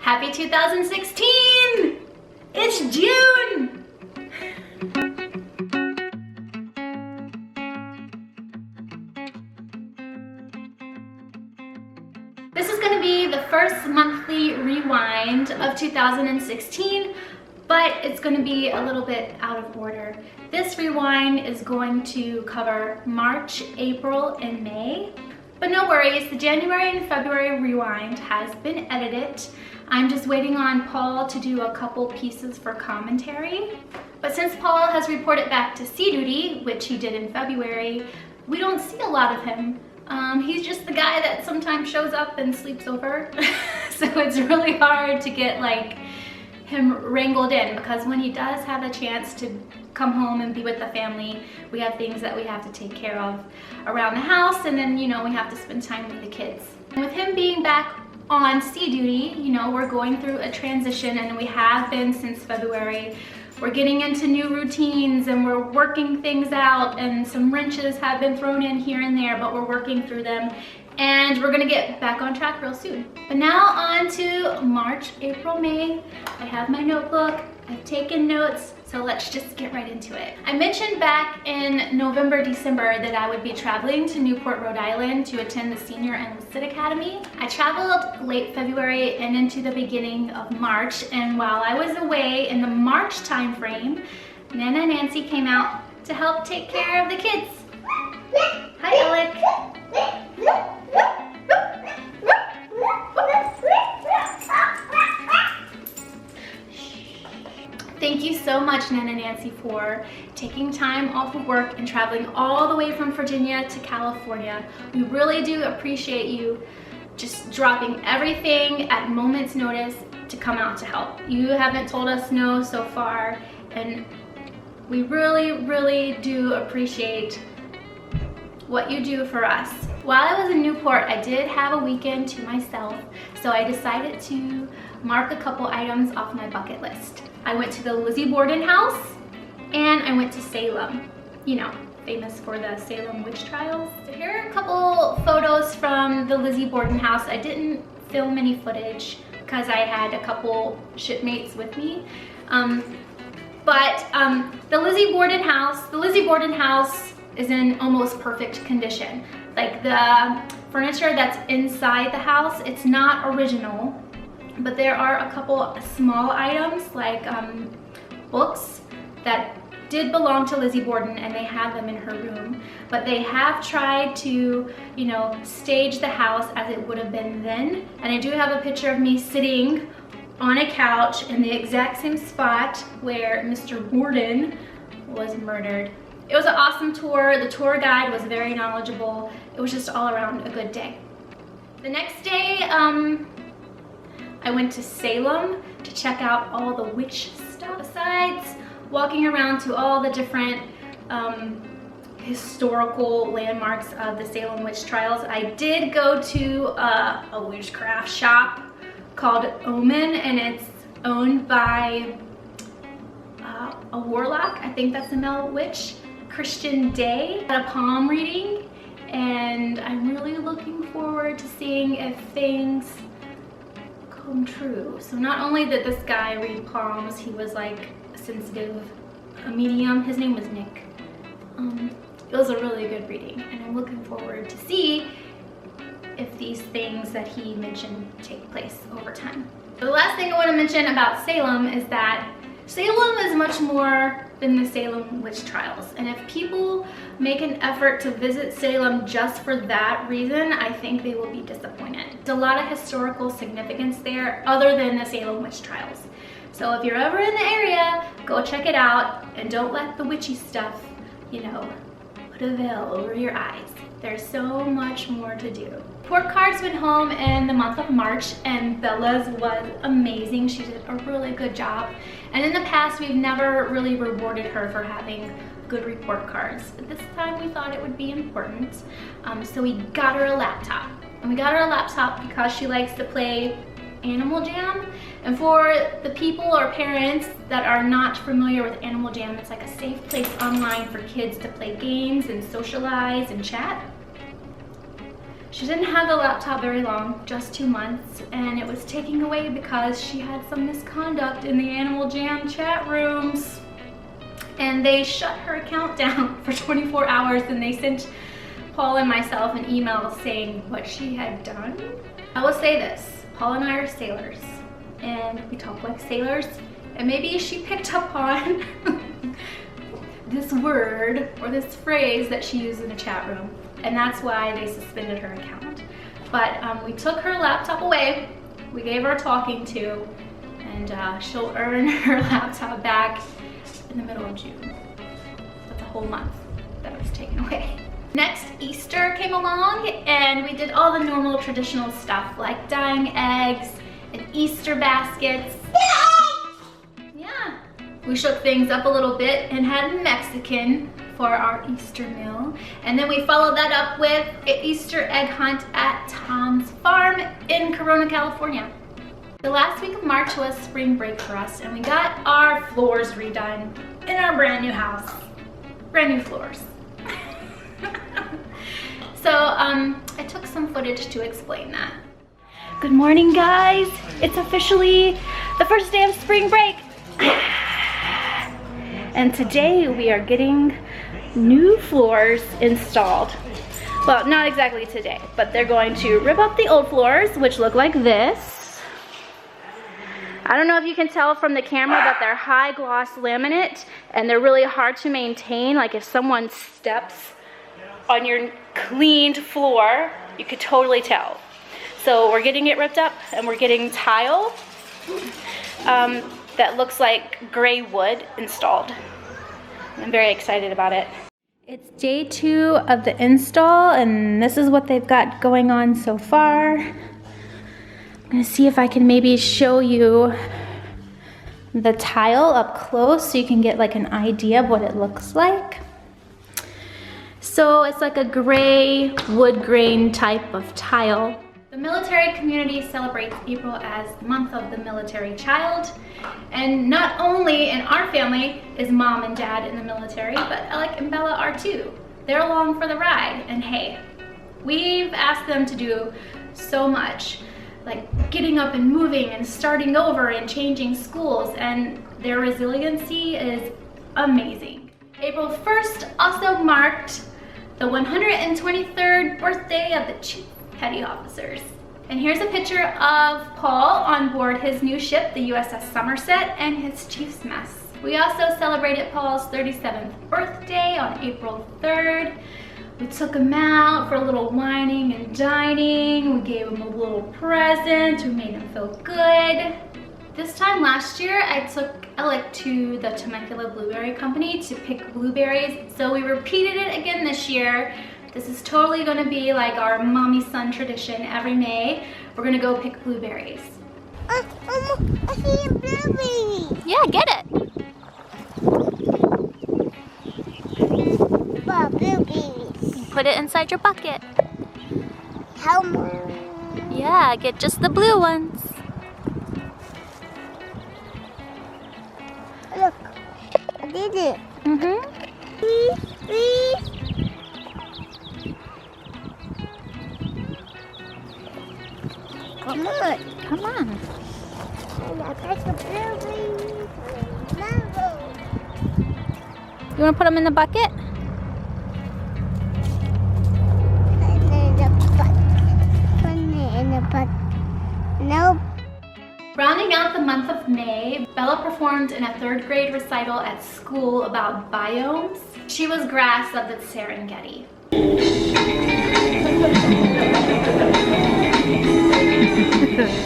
Happy 2016! It's June! This is going to be the first monthly rewind of 2016, but it's going to be a little bit out of order. This rewind is going to cover March, April, and May. But no worries, the January and February rewind has been edited. I'm just waiting on Paul to do a couple pieces for commentary. But since Paul has reported back to sea duty, which he did in February, we don't see a lot of him. He's just the guy that sometimes shows up and sleeps over. So it's really hard to get him wrangled in, because when he does have a chance to come home and be with the family, we have things that we have to take care of around the house, and then we have to spend time with the kids. And with him being back on sea duty, we're going through a transition, and we have been since February. We're getting into new routines and we're working things out, and some wrenches have been thrown in here and there, but we're working through them, and we're gonna get back on track real soon. But now on to March, April, May. I have my notebook, I've taken notes, so let's just get right into it. I mentioned back in November, December that I would be traveling to Newport, Rhode Island to attend the Senior Enlisted Academy. I traveled late February and into the beginning of March, and while I was away in the March time frame, Nana Nancy came out to help take care of the kids. Hi, Alec. Thank you so much, Nana Nancy, for taking time off of work and traveling all the way from Virginia to California. We really do appreciate you just dropping everything at moment's notice to come out to help. You haven't told us no so far, and we really do appreciate what you do for us. While I was in Newport, I did have a weekend to myself, so I decided to mark a couple items off my bucket list. I went to the Lizzie Borden house, and I went to Salem, famous for the Salem witch trials. So here are a couple photos from the Lizzie Borden house. I didn't film any footage because I had a couple shipmates with me. The Lizzie Borden house is in almost perfect condition. Like the furniture that's inside the house, it's not original, but there are a couple small items like books that did belong to Lizzie Borden, and they have them in her room, but they have tried to stage the house as it would have been then. And I do have a picture of me sitting on a couch in the exact same spot where Mr. Borden was murdered. It was an awesome tour. The tour guide was very knowledgeable. It was just all around a good day. The next day, I went to Salem to check out all the witch stuff. Besides walking around to all the different historical landmarks of the Salem witch trials, I did go to a witchcraft shop called Omen, and it's owned by a warlock. I think that's a male witch, Christian Day. Had a palm reading, and I'm really looking forward to seeing if things come true. So not only did this guy read palms, he was a medium. His name was Nick. It was a really good reading, and I'm looking forward to see if these things that he mentioned take place over time. The last thing I want to mention about Salem is that Salem is much more than the Salem witch trials, and if people make an effort to visit Salem just for that reason, I think they will be disappointed. There's a lot of historical significance there other than the Salem witch trials. So if you're ever in the area, go check it out, and don't let the witchy stuff, put a veil over your eyes. There's so much more to do. Report cards went home in the month of March, and Bella's was amazing. She did a really good job. And in the past, we've never really rewarded her for having good report cards. But this time we thought it would be important. So we got her a laptop. And we got her a laptop because she likes to play Animal Jam. And for the people or parents that are not familiar with Animal Jam, it's like a safe place online for kids to play games and socialize and chat. She didn't have the laptop very long, just 2 months, and it was taken away because she had some misconduct in the Animal Jam chat rooms. And they shut her account down for 24 hours, and they sent Paul and myself an email saying what she had done. I will say this, Paul and I are sailors, and we talk like sailors, and maybe she picked up on this word or this phrase that she used in the chat room, and that's why they suspended her account. But we took her laptop away, we gave her a talking to, and she'll earn her laptop back in the middle of June. That's a whole month that it was taken away. Next, Easter came along, and we did all the normal traditional stuff like dyeing eggs and Easter baskets. Yeah. We shook things up a little bit and had Mexican for our Easter meal. And then we followed that up with an Easter egg hunt at Tom's Farm in Corona, California. The last week of March was spring break for us, and we got our floors redone in our brand new house. Brand new floors. So I took some footage to explain that. Good morning, guys. It's officially the first day of spring break. And today we are getting new floors installed. Well, not exactly today, but they're going to rip up the old floors, which look like this. I don't know if you can tell from the camera, but they're high gloss laminate, and they're really hard to maintain. Like if someone steps on your cleaned floor, you could totally tell. So we're getting it ripped up, and we're getting tile that looks like gray wood installed. I'm very excited about it. It's day 2 of the install, and this is what they've got going on so far. I'm gonna see if I can maybe show you the tile up close so you can get like an idea of what it looks like. So it's like a gray wood grain type of tile. The military community celebrates April as the month of the military child. And not only in our family is mom and dad in the military, but Alec and Bella are too. They're along for the ride, and hey, we've asked them to do so much, like getting up and moving and starting over and changing schools, and their resiliency is amazing. April 1st also marked the 123rd birthday of the Chief Petty Officers. And here's a picture of Paul on board his new ship, the USS Somerset, and his Chief's mess. We also celebrated Paul's 37th birthday on April 3rd. We took him out for a little wining and dining. We gave him a little present. We made him feel good. This time last year, I took Alec to the Temecula Blueberry Company to pick blueberries. So we repeated it again this year. This is totally gonna be like our mommy-son tradition. Every May, we're gonna go pick blueberries. I see a blueberry. Yeah, get it. Wow, blueberries. Put it inside your bucket. How much? Yeah, get just the blue ones. Look, I did it. Please. Come on. Come on. I got the blueberries. Mango. You wanna put them in the bucket? Nope. Rounding out the month of May, Bella performed in a 3rd grade recital at school about biomes. She was grass of the Serengeti.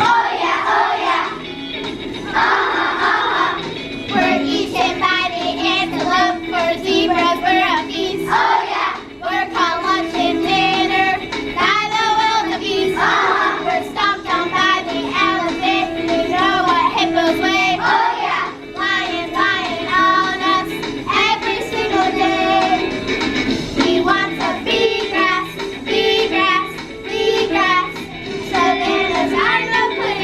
Oh yeah, we're each invited antelope for zebras, we're a feast. Oh yeah, we're called lunch and dinner by the wildebeest. We're stomped on by the elephant, you know what hippos weigh. Oh yeah, lions on us every single day. We want to be grass, be grass, be grass. Savannas are the place.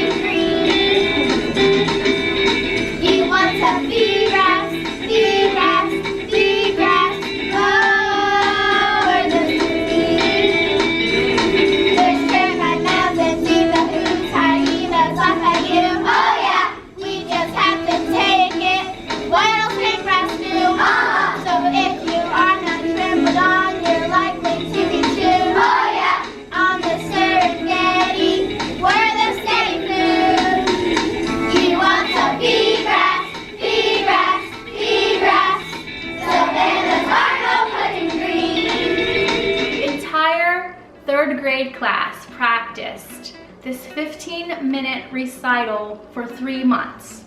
grade class practiced this 15-minute recital for 3 months.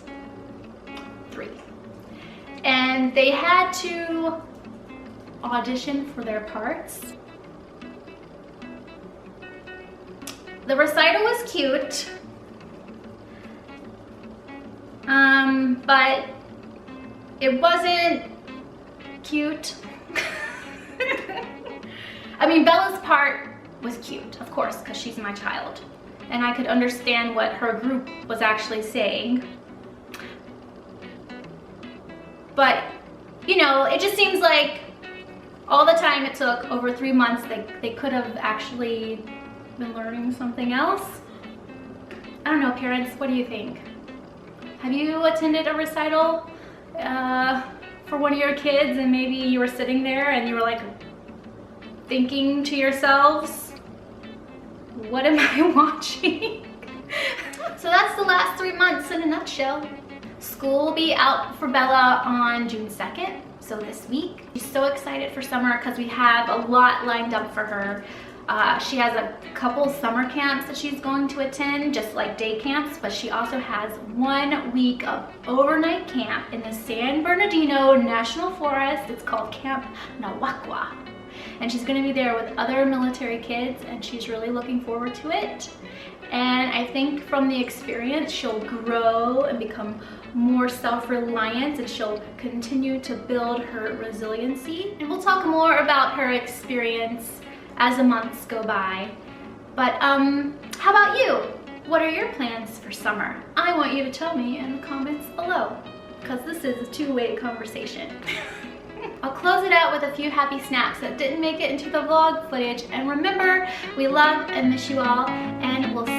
3. And they had to audition for their parts. The recital was cute, but it wasn't cute. I mean, Bella's part was cute, of course, because she's my child, and I could understand what her group was actually saying. But, you know, it just seems like all the time it took, over 3 months, they could have actually been learning something else. I don't know, parents, what do you think? Have you attended a recital for one of your kids, and maybe you were sitting there and you were like thinking to yourselves, what am I watching? So that's the last 3 months in a nutshell. School will be out for Bella on June 2nd, so this week. She's so excited for summer because we have a lot lined up for her. She has a couple summer camps that she's going to attend, just like day camps, but she also has 1 week of overnight camp in the San Bernardino National Forest. It's called Camp Nawakwa. And she's gonna be there with other military kids, and she's really looking forward to it. And I think from the experience, she'll grow and become more self-reliant, and she'll continue to build her resiliency. And we'll talk more about her experience as the months go by. But how about you? What are your plans for summer? I want you to tell me in the comments below, because this is a two-way conversation. I'll close it out with a few happy snaps that didn't make it into the vlog footage. And remember, we love and miss you all, and we'll see